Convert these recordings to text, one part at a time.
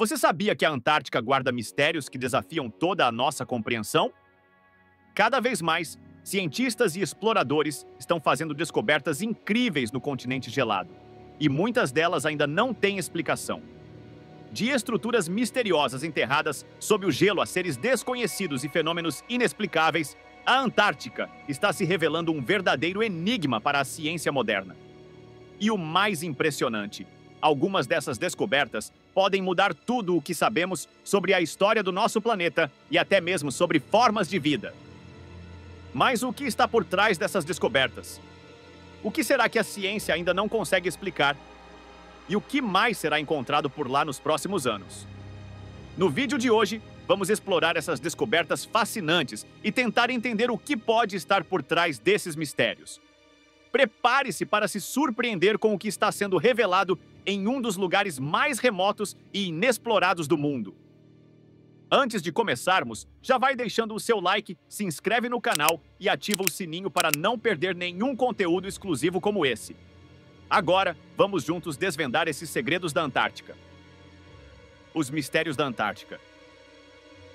Você sabia que a Antártica guarda mistérios que desafiam toda a nossa compreensão? Cada vez mais, cientistas e exploradores estão fazendo descobertas incríveis no continente gelado, e muitas delas ainda não têm explicação. De estruturas misteriosas enterradas sob o gelo a seres desconhecidos e fenômenos inexplicáveis, a Antártica está se revelando um verdadeiro enigma para a ciência moderna. E o mais impressionante, algumas dessas descobertas podem mudar tudo o que sabemos sobre a história do nosso planeta e até mesmo sobre formas de vida. Mas o que está por trás dessas descobertas? O que será que a ciência ainda não consegue explicar? E o que mais será encontrado por lá nos próximos anos? No vídeo de hoje, vamos explorar essas descobertas fascinantes e tentar entender o que pode estar por trás desses mistérios. Prepare-se para se surpreender com o que está sendo revelado em um dos lugares mais remotos e inexplorados do mundo. Antes de começarmos, já vai deixando o seu like, se inscreve no canal e ativa o sininho para não perder nenhum conteúdo exclusivo como esse. Agora, vamos juntos desvendar esses segredos da Antártica. Os mistérios da Antártica.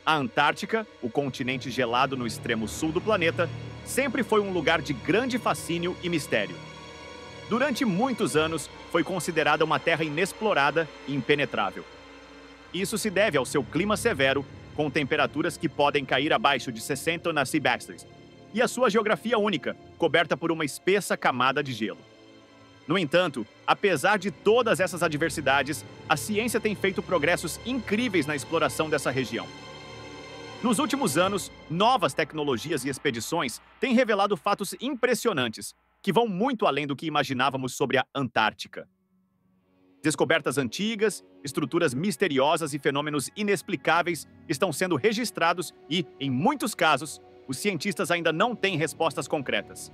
A Antártica, o continente gelado no extremo sul do planeta, sempre foi um lugar de grande fascínio e mistério. Durante muitos anos, foi considerada uma terra inexplorada e impenetrável. Isso se deve ao seu clima severo, com temperaturas que podem cair abaixo de 60 na Seabastians, e a sua geografia única, coberta por uma espessa camada de gelo. No entanto, apesar de todas essas adversidades, a ciência tem feito progressos incríveis na exploração dessa região. Nos últimos anos, novas tecnologias e expedições têm revelado fatos impressionantes, que vão muito além do que imaginávamos sobre a Antártica. Descobertas antigas, estruturas misteriosas e fenômenos inexplicáveis estão sendo registrados e, em muitos casos, os cientistas ainda não têm respostas concretas.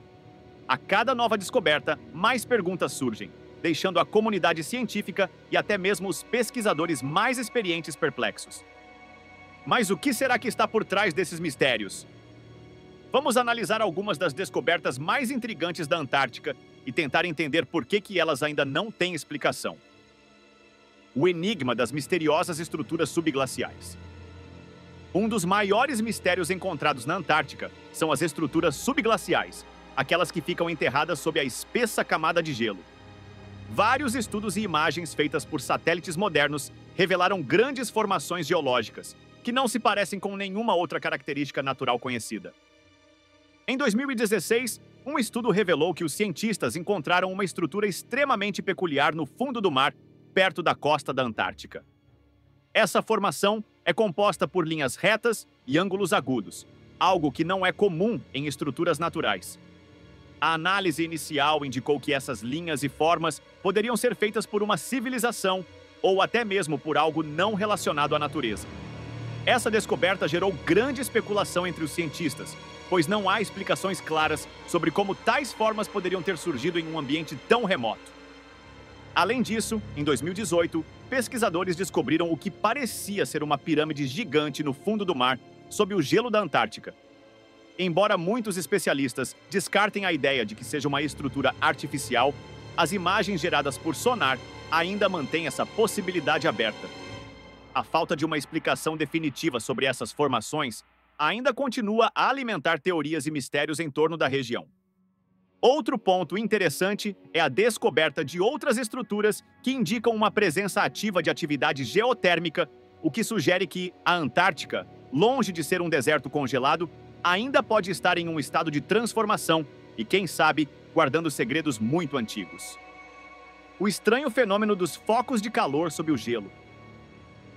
A cada nova descoberta, mais perguntas surgem, deixando a comunidade científica e até mesmo os pesquisadores mais experientes perplexos. Mas o que será que está por trás desses mistérios? Vamos analisar algumas das descobertas mais intrigantes da Antártica e tentar entender por que elas ainda não têm explicação. O enigma das misteriosas estruturas subglaciais. Um dos maiores mistérios encontrados na Antártica são as estruturas subglaciais, aquelas que ficam enterradas sob a espessa camada de gelo. Vários estudos e imagens feitas por satélites modernos revelaram grandes formações geológicas, que não se parecem com nenhuma outra característica natural conhecida. Em 2016, um estudo revelou que os cientistas encontraram uma estrutura extremamente peculiar no fundo do mar, perto da costa da Antártica. Essa formação é composta por linhas retas e ângulos agudos, algo que não é comum em estruturas naturais. A análise inicial indicou que essas linhas e formas poderiam ser feitas por uma civilização ou até mesmo por algo não relacionado à natureza. Essa descoberta gerou grande especulação entre os cientistas, pois não há explicações claras sobre como tais formas poderiam ter surgido em um ambiente tão remoto. Além disso, em 2018, pesquisadores descobriram o que parecia ser uma pirâmide gigante no fundo do mar, sob o gelo da Antártica. Embora muitos especialistas descartem a ideia de que seja uma estrutura artificial, as imagens geradas por sonar ainda mantêm essa possibilidade aberta. A falta de uma explicação definitiva sobre essas formações ainda continua a alimentar teorias e mistérios em torno da região. Outro ponto interessante é a descoberta de outras estruturas que indicam uma presença ativa de atividade geotérmica, o que sugere que a Antártica, longe de ser um deserto congelado, ainda pode estar em um estado de transformação e, quem sabe, guardando segredos muito antigos. O estranho fenômeno dos focos de calor sob o gelo.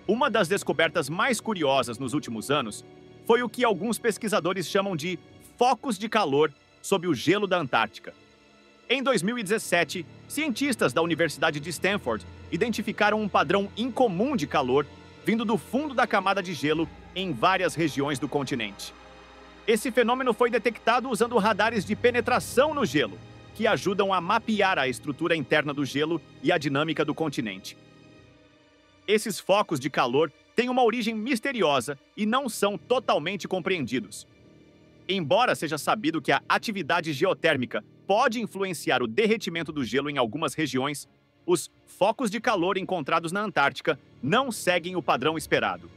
Uma das descobertas mais curiosas nos últimos anos foi o que alguns pesquisadores chamam de focos de calor sob o gelo da Antártica. Em 2017, cientistas da Universidade de Stanford identificaram um padrão incomum de calor vindo do fundo da camada de gelo em várias regiões do continente. Esse fenômeno foi detectado usando radares de penetração no gelo, que ajudam a mapear a estrutura interna do gelo e a dinâmica do continente. Esses focos de calor têm uma origem misteriosa e não são totalmente compreendidos. Embora seja sabido que a atividade geotérmica pode influenciar o derretimento do gelo em algumas regiões, Os focos de calor encontrados na Antártica não seguem o padrão esperado.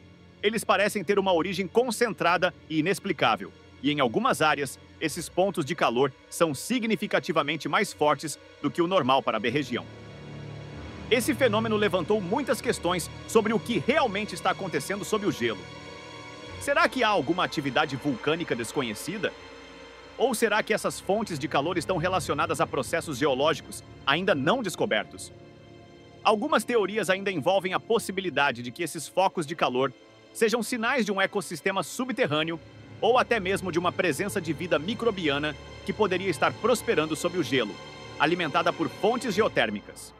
Eles parecem ter uma origem concentrada e inexplicável, e em algumas áreas, esses pontos de calor são significativamente mais fortes do que o normal para a região. Esse fenômeno levantou muitas questões sobre o que realmente está acontecendo sob o gelo. Será que há alguma atividade vulcânica desconhecida? Ou será que essas fontes de calor estão relacionadas a processos geológicos ainda não descobertos? Algumas teorias ainda envolvem a possibilidade de que esses focos de calor sejam sinais de um ecossistema subterrâneo ou até mesmo de uma presença de vida microbiana que poderia estar prosperando sob o gelo, alimentada por fontes geotérmicas.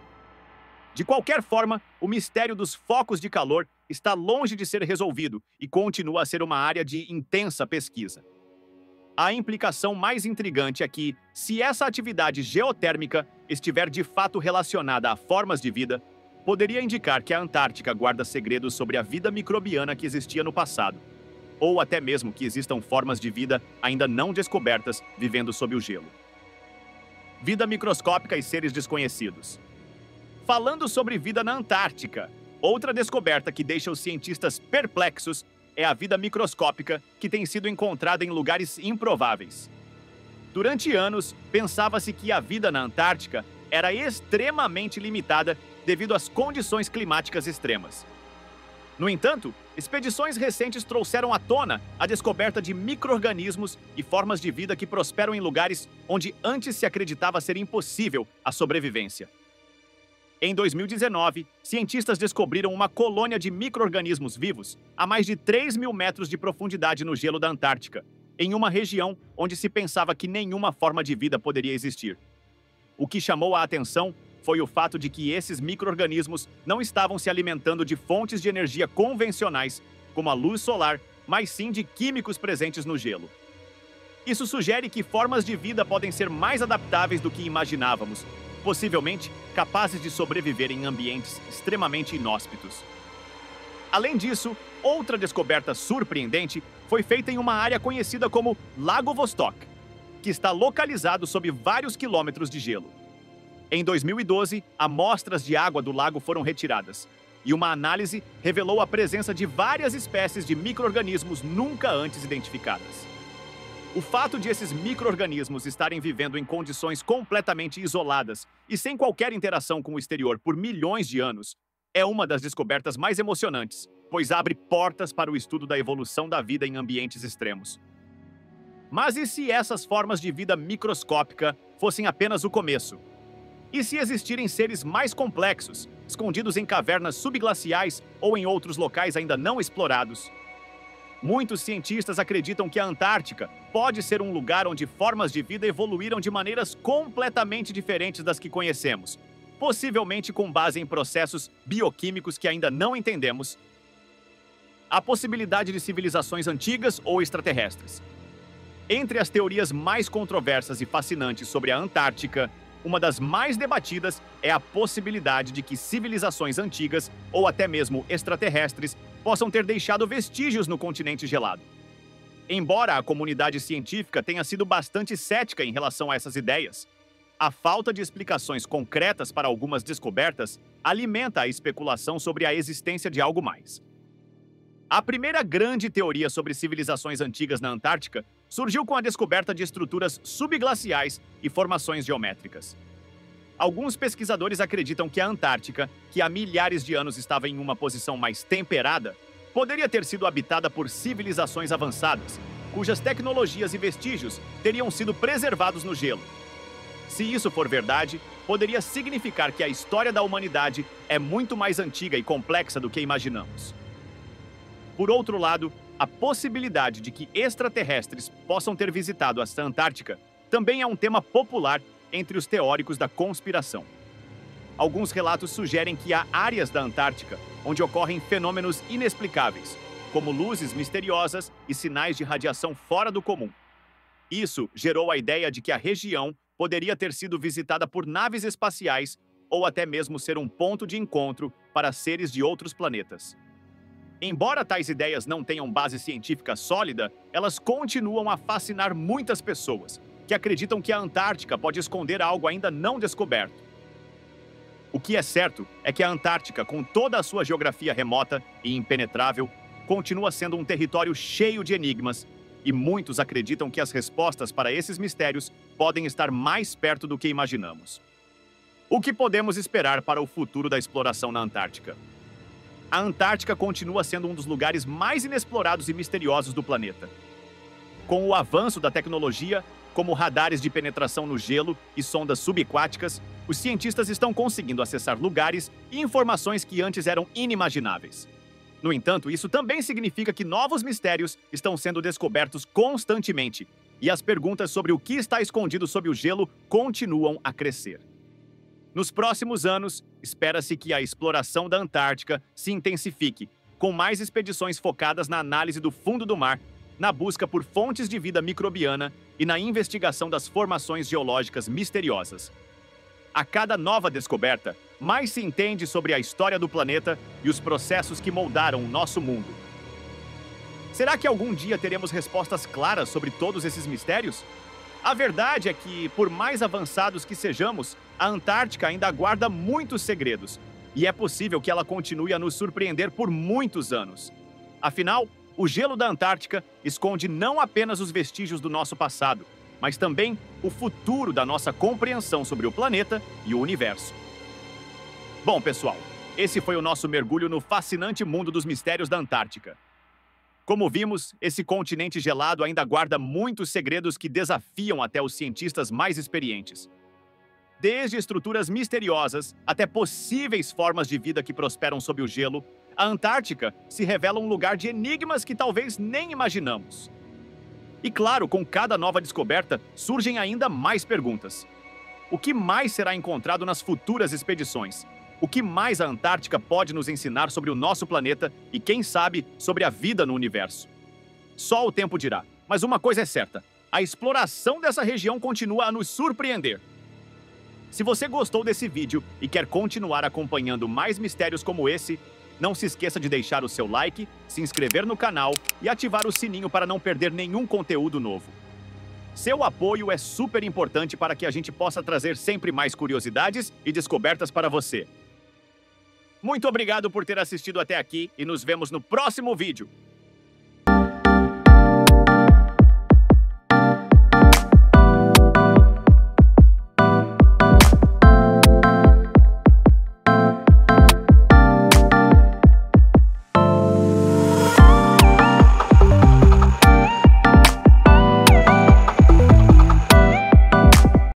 De qualquer forma, o mistério dos focos de calor está longe de ser resolvido e continua a ser uma área de intensa pesquisa. A implicação mais intrigante é que, se essa atividade geotérmica estiver de fato relacionada a formas de vida, poderia indicar que a Antártica guarda segredos sobre a vida microbiana que existia no passado, ou até mesmo que existam formas de vida ainda não descobertas vivendo sob o gelo. Vida microscópica e seres desconhecidos. Falando sobre vida na Antártica, outra descoberta que deixa os cientistas perplexos é a vida microscópica que tem sido encontrada em lugares improváveis. Durante anos, pensava-se que a vida na Antártica era extremamente limitada devido às condições climáticas extremas. No entanto, expedições recentes trouxeram à tona a descoberta de micro-organismos e formas de vida que prosperam em lugares onde antes se acreditava ser impossível a sobrevivência. Em 2019, cientistas descobriram uma colônia de micro-organismos vivos a mais de 3.000 metros de profundidade no gelo da Antártica, em uma região onde se pensava que nenhuma forma de vida poderia existir. O que chamou a atenção foi o fato de que esses micro-organismos não estavam se alimentando de fontes de energia convencionais, como a luz solar, mas sim de químicos presentes no gelo. Isso sugere que formas de vida podem ser mais adaptáveis do que imaginávamos, possivelmente capazes de sobreviver em ambientes extremamente inóspitos. Além disso, outra descoberta surpreendente foi feita em uma área conhecida como Lago Vostok, que está localizado sob vários quilômetros de gelo. Em 2012, amostras de água do lago foram retiradas, e uma análise revelou a presença de várias espécies de micro-organismos nunca antes identificadas. O fato de esses micro-organismos estarem vivendo em condições completamente isoladas e sem qualquer interação com o exterior por milhões de anos é uma das descobertas mais emocionantes, pois abre portas para o estudo da evolução da vida em ambientes extremos. Mas e se essas formas de vida microscópica fossem apenas o começo? E se existirem seres mais complexos, escondidos em cavernas subglaciais ou em outros locais ainda não explorados? Muitos cientistas acreditam que a Antártica pode ser um lugar onde formas de vida evoluíram de maneiras completamente diferentes das que conhecemos, possivelmente com base em processos bioquímicos que ainda não entendemos. A possibilidade de civilizações antigas ou extraterrestres. Entre as teorias mais controversas e fascinantes sobre a Antártica, uma das mais debatidas é a possibilidade de que civilizações antigas, ou até mesmo extraterrestres, possam ter deixado vestígios no continente gelado. Embora a comunidade científica tenha sido bastante cética em relação a essas ideias, a falta de explicações concretas para algumas descobertas alimenta a especulação sobre a existência de algo mais. A primeira grande teoria sobre civilizações antigas na Antártica surgiu com a descoberta de estruturas subglaciais e formações geométricas. Alguns pesquisadores acreditam que a Antártica, que há milhares de anos estava em uma posição mais temperada, poderia ter sido habitada por civilizações avançadas, cujas tecnologias e vestígios teriam sido preservados no gelo. Se isso for verdade, poderia significar que a história da humanidade é muito mais antiga e complexa do que imaginamos. Por outro lado, a possibilidade de que extraterrestres possam ter visitado esta Antártica também é um tema popular entre os teóricos da conspiração. Alguns relatos sugerem que há áreas da Antártica onde ocorrem fenômenos inexplicáveis, como luzes misteriosas e sinais de radiação fora do comum. Isso gerou a ideia de que a região poderia ter sido visitada por naves espaciais ou até mesmo ser um ponto de encontro para seres de outros planetas. Embora tais ideias não tenham base científica sólida, elas continuam a fascinar muitas pessoas, que acreditam que a Antártica pode esconder algo ainda não descoberto. O que é certo é que a Antártica, com toda a sua geografia remota e impenetrável, continua sendo um território cheio de enigmas, e muitos acreditam que as respostas para esses mistérios podem estar mais perto do que imaginamos. O que podemos esperar para o futuro da exploração na Antártica? A Antártica continua sendo um dos lugares mais inexplorados e misteriosos do planeta. Com o avanço da tecnologia, como radares de penetração no gelo e sondas subaquáticas, os cientistas estão conseguindo acessar lugares e informações que antes eram inimagináveis. No entanto, isso também significa que novos mistérios estão sendo descobertos constantemente, e as perguntas sobre o que está escondido sob o gelo continuam a crescer. Nos próximos anos, espera-se que a exploração da Antártica se intensifique, com mais expedições focadas na análise do fundo do mar, na busca por fontes de vida microbiana e na investigação das formações geológicas misteriosas. A cada nova descoberta, mais se entende sobre a história do planeta e os processos que moldaram o nosso mundo. Será que algum dia teremos respostas claras sobre todos esses mistérios? A verdade é que, por mais avançados que sejamos, a Antártica ainda guarda muitos segredos, e é possível que ela continue a nos surpreender por muitos anos. Afinal, o gelo da Antártica esconde não apenas os vestígios do nosso passado, mas também o futuro da nossa compreensão sobre o planeta e o universo. Bom, pessoal, esse foi o nosso mergulho no fascinante mundo dos mistérios da Antártica. Como vimos, esse continente gelado ainda guarda muitos segredos que desafiam até os cientistas mais experientes. Desde estruturas misteriosas até possíveis formas de vida que prosperam sob o gelo, a Antártica se revela um lugar de enigmas que talvez nem imaginamos. E claro, com cada nova descoberta, surgem ainda mais perguntas. O que mais será encontrado nas futuras expedições? O que mais a Antártica pode nos ensinar sobre o nosso planeta e, quem sabe, sobre a vida no universo? Só o tempo dirá. Mas uma coisa é certa: a exploração dessa região continua a nos surpreender. Se você gostou desse vídeo e quer continuar acompanhando mais mistérios como esse, não se esqueça de deixar o seu like, se inscrever no canal e ativar o sininho para não perder nenhum conteúdo novo. Seu apoio é super importante para que a gente possa trazer sempre mais curiosidades e descobertas para você. Muito obrigado por ter assistido até aqui e nos vemos no próximo vídeo.